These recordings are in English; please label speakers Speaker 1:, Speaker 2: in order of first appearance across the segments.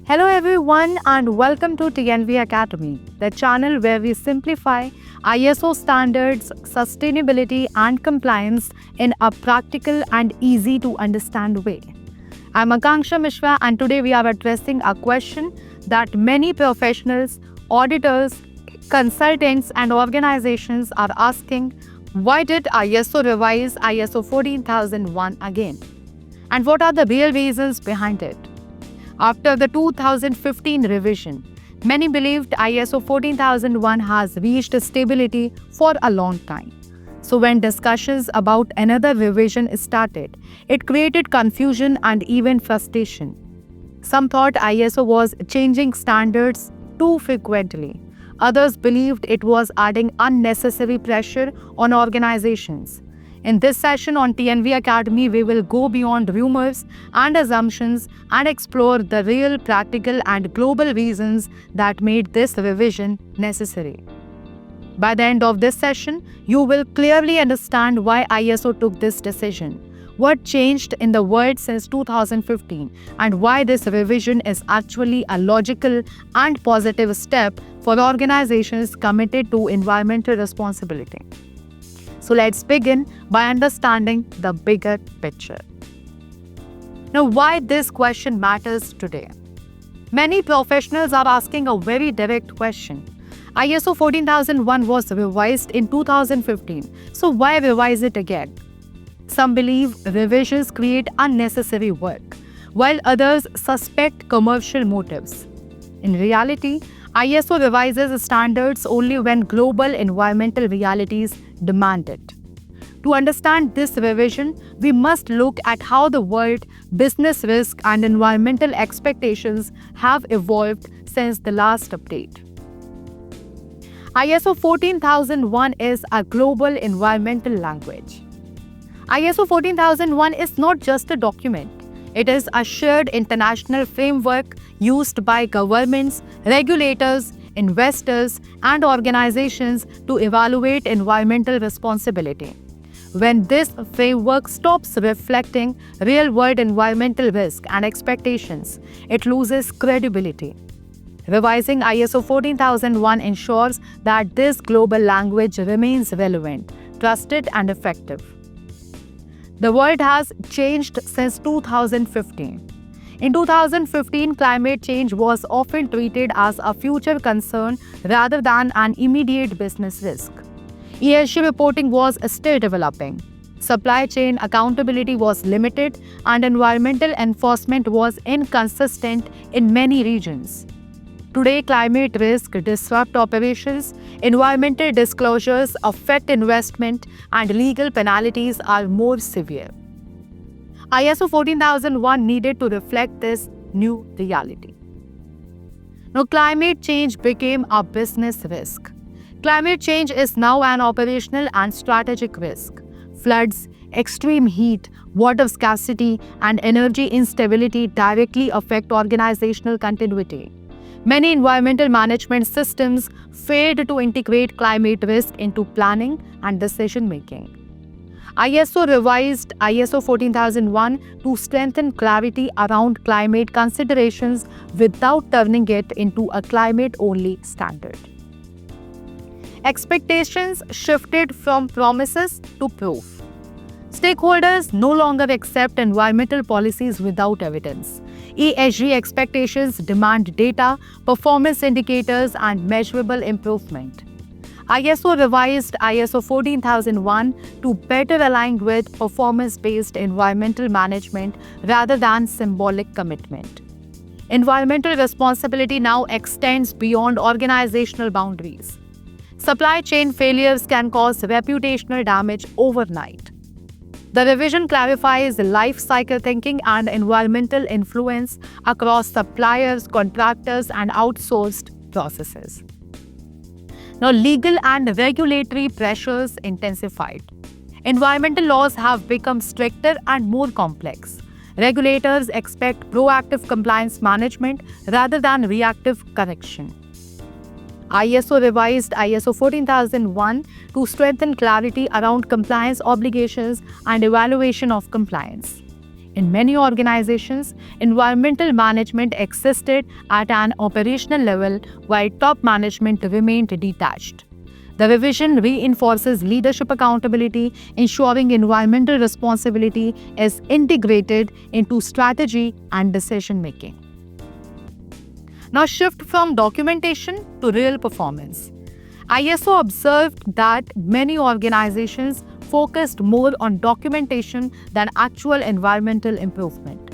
Speaker 1: Hello everyone and welcome to TNV Academy, the channel where we simplify ISO standards, sustainability and compliance in a practical and easy to understand way. I'm Akanksha Mishra and today we are addressing a question that many professionals, auditors, consultants and organizations are asking: why did ISO revise ISO 14001 again? And what are the real reasons behind it? After the 2015 revision, many believed ISO 14001 has reached stability for a long time. So when discussions about another revision started, it created confusion and even frustration. Some thought ISO was changing standards too frequently. Others believed it was adding unnecessary pressure on organizations. In this session on TNV Academy, we will go beyond rumors and assumptions and explore the real, practical and global reasons that made this revision necessary. By the end of this session, you will clearly understand why ISO took this decision, what changed in the world since 2015, and why this revision is actually a logical and positive step for organizations committed to environmental responsibility. So let's begin by understanding the bigger picture. Now, why this question matters today? Many professionals are asking a very direct question. ISO 14001 was revised in 2015, so why revise it again? Some believe revisions create unnecessary work, while others suspect commercial motives. In reality, ISO revises standards only when global environmental realities demand it. To understand this revision, we must look at how the world, business risk and environmental expectations have evolved since the last update. ISO 14001 is a global environmental language. ISO 14001 is not just a document. It is a shared international framework used by governments, regulators, investors, and organizations to evaluate environmental responsibility. When this framework stops reflecting real-world environmental risk and expectations, it loses credibility. Revising ISO 14001 ensures that this global language remains relevant, trusted, and effective. The world has changed since 2015. In 2015, climate change was often treated as a future concern rather than an immediate business risk. ESG reporting was still developing. Supply chain accountability was limited, and environmental enforcement was inconsistent in many regions. Today, climate risk disrupt operations, environmental disclosures affect investment, and legal penalties are more severe. ISO 14001 needed to reflect this new reality. Now, climate change became a business risk. Climate change is now an operational and strategic risk. Floods, extreme heat, water scarcity, and energy instability directly affect organizational continuity. Many environmental management systems failed to integrate climate risk into planning and decision-making. ISO revised ISO 14001 to strengthen clarity around climate considerations without turning it into a climate-only standard. Expectations shifted from promises to proof. Stakeholders no longer accept environmental policies without evidence. ESG expectations demand data, performance indicators, and measurable improvement. ISO revised ISO 14001 to better align with performance-based environmental management rather than symbolic commitment. Environmental responsibility now extends beyond organizational boundaries. Supply chain failures can cause reputational damage overnight. The revision clarifies life cycle thinking and environmental influence across suppliers, contractors, and outsourced processes. Now, legal and regulatory pressures intensified. Environmental laws have become stricter and more complex. Regulators expect proactive compliance management rather than reactive correction. ISO revised ISO 14001 to strengthen clarity around compliance obligations and evaluation of compliance. In many organizations, environmental management existed at an operational level while top management remained detached. The revision reinforces leadership accountability, ensuring environmental responsibility is integrated into strategy and decision making. Now shift from documentation to real performance. ISO observed that many organizations focused more on documentation than actual environmental improvement.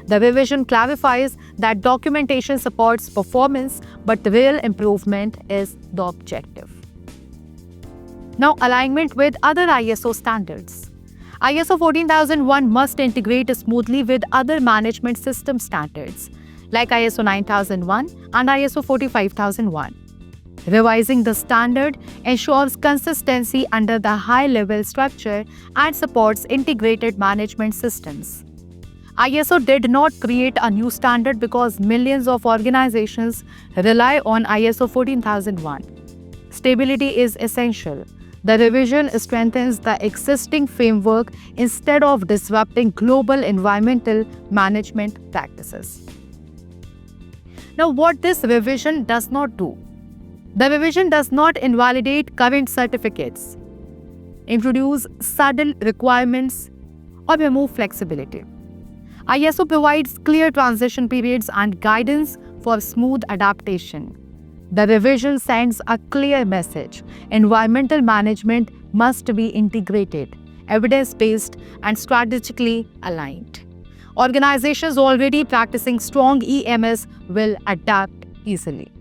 Speaker 1: The revision clarifies that documentation supports performance, but the real improvement is the objective. Now, alignment with other ISO standards. ISO 14001 must integrate smoothly with other management system standards like ISO 9001 and ISO 45001. Revising the standard ensures consistency under the high-level structure and supports integrated management systems. ISO did not create a new standard because millions of organizations rely on ISO 14001. Stability is essential. The revision strengthens the existing framework instead of disrupting global environmental management practices. Now, what this revision does not do. The revision does not invalidate current certificates, introduce sudden requirements, or remove flexibility. ISO provides clear transition periods and guidance for smooth adaptation. The revision sends a clear message: environmental management must be integrated, evidence-based, and strategically aligned. Organizations already practicing strong EMS will adapt easily.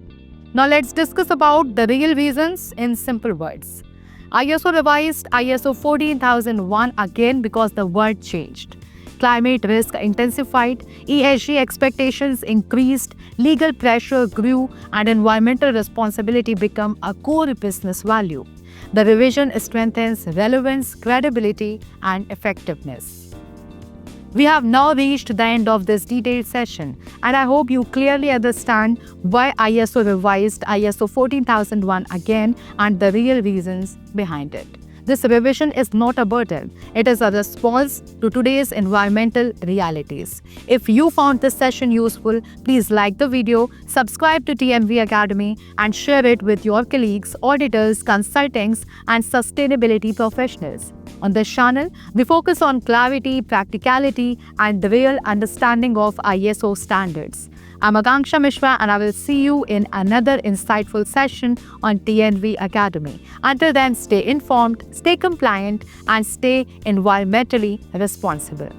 Speaker 1: Now let's discuss about the real reasons in simple words. ISO revised ISO 14001 again because the world changed. Climate risk intensified, ESG expectations increased, legal pressure grew, and environmental responsibility became a core business value. The revision strengthens relevance, credibility, and effectiveness. We have now reached the end of this detailed session, and I hope you clearly understand why ISO revised ISO 14001 again and the real reasons behind it. This revision is not a burden, it is a response to today's environmental realities. If you found this session useful, please like the video, subscribe to TNV Academy, and share it with your colleagues, auditors, consultants, and sustainability professionals. On this channel, we focus on clarity, practicality, and the real understanding of ISO standards. I'm Akanksha Mishra, and I will see you in another insightful session on TNV Academy. Until then, stay informed, stay compliant, and stay environmentally responsible.